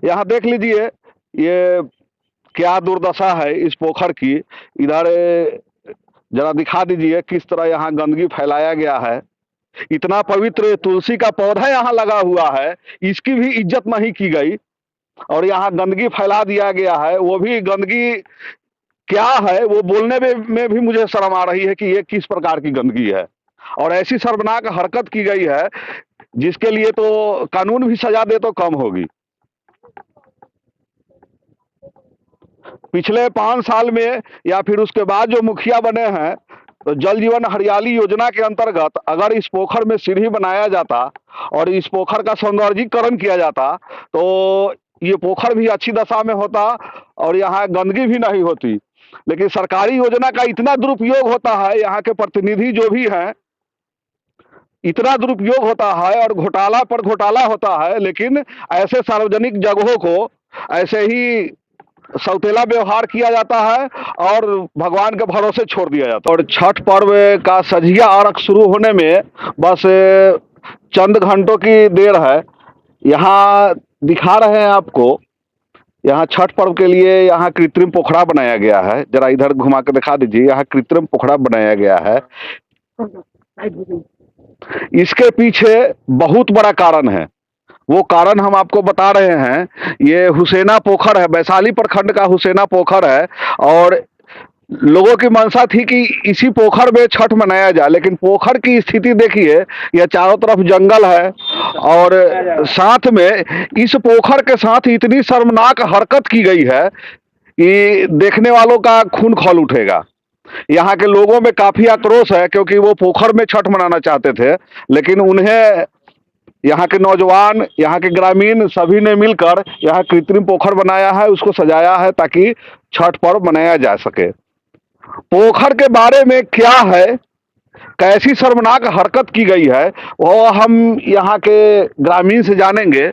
यहाँ देख लीजिए, ये क्या दुर्दशा है इस पोखर की। इधर जरा दिखा दीजिए किस तरह यहाँ गंदगी फैलाया गया है। इतना पवित्र तुलसी का पौधा यहाँ लगा हुआ है, इसकी भी इज्जत नहीं की गई और यहाँ गंदगी फैला दिया गया है। वो भी गंदगी क्या है वो बोलने में भी मुझे शर्म आ रही है कि ये किस प्रकार की गंदगी है। और ऐसी शर्मनाक हरकत की गई है जिसके लिए तो कानून भी सजा दे तो कम होगी। पिछले 5 साल में या फिर उसके बाद जो मुखिया बने हैं, तो जल जीवन हरियाली योजना के अंतर्गत अगर इस पोखर में सीढ़ी बनाया जाता और इस पोखर का सौंदर्यीकरण किया जाता तो ये पोखर भी अच्छी दशा में होता और यहाँ गंदगी भी नहीं होती। लेकिन सरकारी योजना का इतना दुरुपयोग होता है, यहाँ के प्रतिनिधि जो भी हैं इतना दुरुपयोग होता है और घोटाला पर घोटाला होता है, लेकिन ऐसे सार्वजनिक जगहों को ऐसे ही सौतेला व्यवहार किया जाता है और भगवान के भरोसे छोड़ दिया जाता है। और छठ पर्व का सझिया अर्घ शुरू होने में बस चंद घंटों की देर है। यहाँ दिखा रहे हैं आपको, यहाँ छठ पर्व के लिए यहाँ कृत्रिम पोखरा बनाया गया है। जरा इधर घुमा के दिखा दीजिए, यहाँ कृत्रिम पोखरा बनाया गया है। इसके पीछे बहुत बड़ा कारण है, वो कारण हम आपको बता रहे हैं। ये हुसैना पोखर है, वैशाली प्रखंड का हुसैना पोखर है और लोगों की मंशा थी कि इसी पोखर में छठ मनाया जाए, लेकिन पोखर की स्थिति देखिए, यह चारों तरफ जंगल है और साथ में इस पोखर के साथ इतनी शर्मनाक हरकत की गई है कि देखने वालों का खून खौल उठेगा। यहाँ के लोगों में काफी आक्रोश है क्योंकि वो पोखर में छठ मनाना चाहते थे, लेकिन उन्हें यहाँ के नौजवान, यहाँ के ग्रामीण सभी ने मिलकर यहाँ कृत्रिम पोखर बनाया है, उसको सजाया है ताकि छठ पर्व मनाया जा सके। पोखर के बारे में क्या है, कैसी शर्मनाक हरकत की गई है, वो हम यहाँ के ग्रामीण से जानेंगे।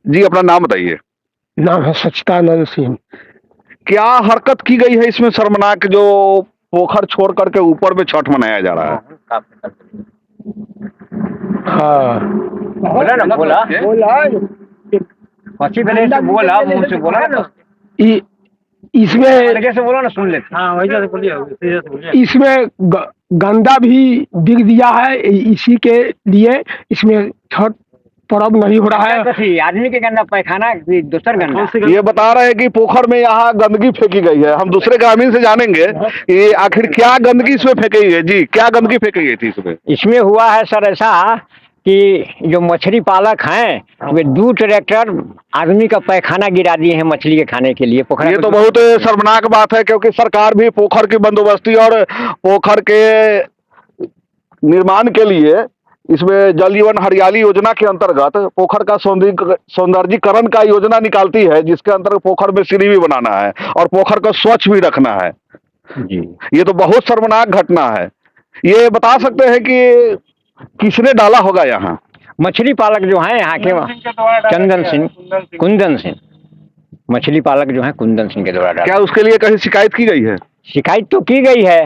जी अपना नाम बताइए। नाम है सच्चिदानंद सिंह। क्या हरकत की गई है इसमें शर्मनाक, जो पोखर छोड़ करके ऊपर में छठ मनाया जा रहा है? हाँ बोला ना, बोला पक्षी पहले से बोला, मुंह से बोला ना, इसमें कैसे बोला ना, सुन लेते। हाँ वैसे बोलिए। इसमें गंदा भी बिक दिया है, इसी के लिए इसमें छठ पर्व नहीं हो रहा है। आदमी के गंदा पैखाना दूसर गंदा। ये बता रहे हैं कि पोखर में यहाँ गंदगी फेंकी गई है। हम दूसरे ग्रामीण से जानेंगे कि आखिर क्या गंदगी इसमें फेंकी गई है। जी क्या गंदगी फेंकी गई थी इसमें? इसमें हुआ है सर ऐसा कि जो मछली पालक हैं वे 2 ट्रैक्टर आदमी का पैखाना गिरा दिए हैं मछली के खाने के लिए पोखर। ये तो बहुत शर्मनाक बात है क्योंकि सरकार भी पोखर की बंदोबस्ती और पोखर के निर्माण के लिए इसमें जल जीवन हरियाली योजना के अंतर्गत पोखर का सौंदर्यीकरण का योजना निकालती है, जिसके अंतर्गत पोखर में सीढ़ी भी बनाना है और पोखर को स्वच्छ भी रखना है। जी ये तो बहुत शर्मनाक घटना है। ये बता सकते हैं कि किसने डाला होगा यहाँ? मछली पालक जो है यहाँ के कुंदन सिंह मछली पालक जो है कुंदन सिंह के द्वारा डाला। क्या उसके लिए कहीं शिकायत की गई है? शिकायत तो की गई है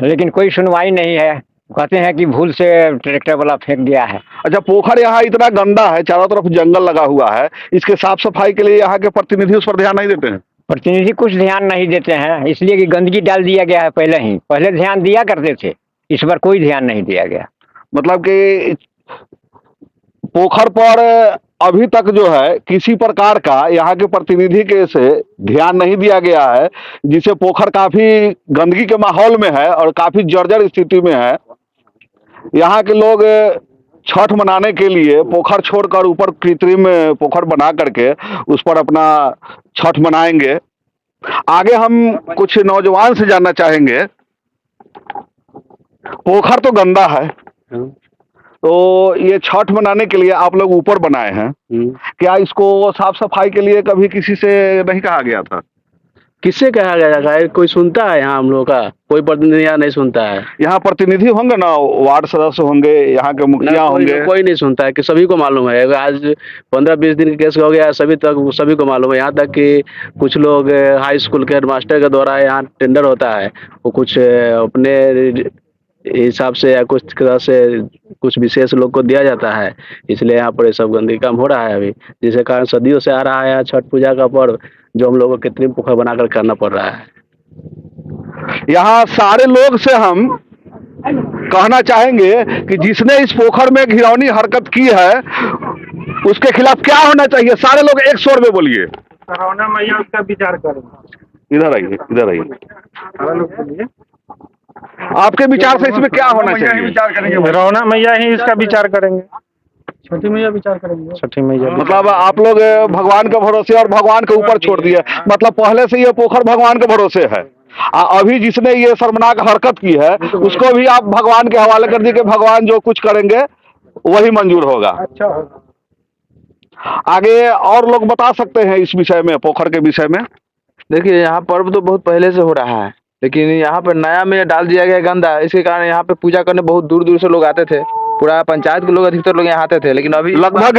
लेकिन कोई सुनवाई नहीं है। कहते हैं कि भूल से ट्रैक्टर वाला फेंक दिया है। अच्छा, पोखर यहाँ इतना गंदा है, चारों तरफ जंगल लगा हुआ है, इसके साफ सफाई के लिए यहाँ के प्रतिनिधि उस पर ध्यान नहीं देते हैं? प्रतिनिधि कुछ ध्यान नहीं देते हैं, इसलिए कि गंदगी डाल दिया गया है। पहले ध्यान दिया करते थे, इस बार कोई ध्यान नहीं दिया गया। मतलब कि पोखर पर अभी तक जो है किसी प्रकार का यहाँ के प्रतिनिधि के से ध्यान नहीं दिया गया है, जिससे पोखर काफी गंदगी के माहौल में है और काफी जर्जर स्थिति में है। यहाँ के लोग छठ मनाने के लिए पोखर छोड़कर ऊपर कृत्रिम पोखर बना करके उस पर अपना छठ मनाएंगे। आगे हम कुछ नौजवान से जानना चाहेंगे। पोखर तो गंदा है, तो ये छठ मनाने के लिए आप लोग ऊपर बनाए हैं, क्या इसको साफ सफाई के लिए कभी किसी से नहीं कहा गया था? किससे कहा गया है? कोई सुनता है यहाँ हम लोग का? कोई प्रतिनिधि यहाँ नहीं सुनता है। यहाँ प्रतिनिधि होंगे ना, वार्ड सदस्य होंगे, यहाँ के मुखिया होंगे। कोई नहीं सुनता है कि सभी को मालूम है। आज 15-20 दिन का केस हो गया, सभी को मालूम है। यहाँ तक कि कुछ लोग हाई स्कूल के हेडमास्टर के द्वारा यहाँ टेंडर होता है, वो कुछ अपने हिसाब से या कुछ तरह से कुछ विशेष लोग को दिया जाता है, इसलिए यहाँ पर ये सब गंदगी कम हो रहा है अभी, जिसके कारण सदियों से आ रहा है छठ पूजा का पर्व, जो हम लोगों को कृत्रिम पोखर बनाकर करना पड़ रहा है। यहाँ सारे लोग से हम कहना चाहेंगे कि जिसने इस पोखर में घिनौनी हरकत की है उसके खिलाफ क्या होना चाहिए। सारे लोग एक स्वर में बोलिए। सरावना मैया उसका विचार करेंगे। इधर आइए, इधर आइए। सारा लोग बोलिए। आपके विचार से इसमें क्या होना चाहिए। रौना मैया ही इसका विचार करेंगे। छठी मैया विचार करेंगे। छठी मैया मतलब आप लोग भगवान के भरोसे और भगवान के ऊपर छोड़ दिए, मतलब पहले से ये पोखर भगवान के भरोसे है। अभी जिसने ये शर्मनाक हरकत की है उसको भी आप भगवान के हवाले कर दिए कि भगवान जो कुछ करेंगे वही मंजूर होगा। अच्छा होगा। आगे और लोग बता सकते हैं इस विषय में, पोखर के विषय में। देखिए यहाँ पर्व तो बहुत पहले से हो रहा है, लेकिन यहाँ पर नया में डाल दिया गया गंदा, इसके कारण यहाँ पे पूजा करने बहुत दूर दूर से लोग आते थे। पूरा पंचायत के लोग, अधिकतर लोग यहाँ आते थे, लेकिन अभी लगभग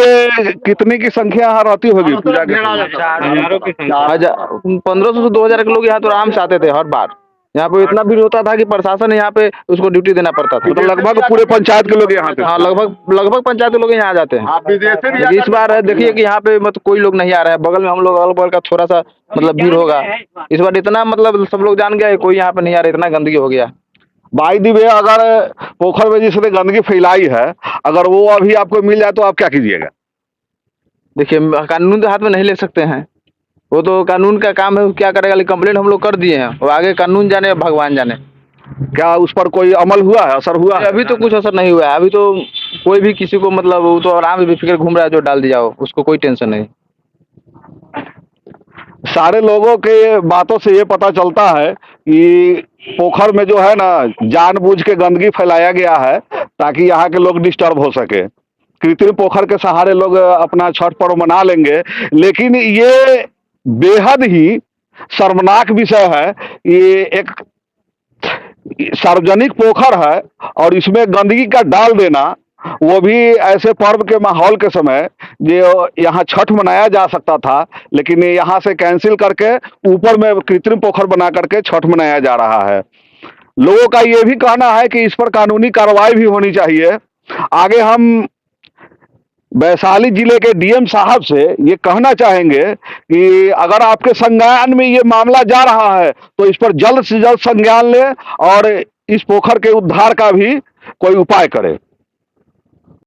कितनी की संख्या यहाँ रहती होगी पूजा के समय? 1500 से 2000 के लोग यहाँ तो आराम से आते थे हर बार। यहाँ पे इतना भीड़ होता था कि प्रशासन यहाँ पे उसको ड्यूटी देना पड़ता था। मतलब लगभग पूरे पंचायत के लोग यहाँ थे। हाँ, लगभग पंचायत के लोग यहाँ आ जाते हैं। लेकिन इस बार देखिए कि यहाँ पे मतलब कोई लोग नहीं आ रहा है। बगल में हम लोग अगल बगल का थोड़ा सा मतलब भीड़ होगा। इस बार इतना मतलब सब लोग जान गया है, कोई यहाँ पे नहीं आ रहा, इतना गंदगी हो गया। बाई दी वे, अगर पोखर में जिसने गंदगी फैलाई है अगर वो अभी आपको मिल जाए तो आप क्या कीजिएगा? देखिए कानून तो हाथ में नहीं ले सकते हैं, वो तो कानून का काम है, वो क्या करेगा। लेकिन कंप्लेंट हम लोग कर दिए हैं, वो आगे कानून जाने भगवान जाने। क्या उस पर कोई अमल हुआ है, असर हुआ है? अभी तो कुछ असर नहीं हुआ है। अभी तो कोई भी किसी को मतलब वो तो आराम से बेफिक्र घूम रहा है, जो डाल दिया हो उसको कोई टेंशन नहीं। सारे लोगों के बातों से ये पता चलता है कि पोखर में जो है ना जानबूझ के गंदगी फैलाया गया है ताकि यहाँ के लोग डिस्टर्ब हो सके। कृत्रिम पोखर के सहारे लोग अपना छठ पर्व मना लेंगे, लेकिन ये बेहद ही शर्मनाक विषय है। ये एक सार्वजनिक पोखर है और इसमें गंदगी का डाल देना, वो भी ऐसे पर्व के माहौल के समय जो यहाँ छठ मनाया जा सकता था, लेकिन यहाँ से कैंसिल करके ऊपर में कृत्रिम पोखर बना करके छठ मनाया जा रहा है। लोगों का ये भी कहना है कि इस पर कानूनी कार्रवाई भी होनी चाहिए। आगे हम वैशाली जिले के डीएम साहब से ये कहना चाहेंगे कि अगर आपके संज्ञान में ये मामला जा रहा है तो इस पर जल्द से जल्द संज्ञान लें और इस पोखर के उद्धार का भी कोई उपाय करें।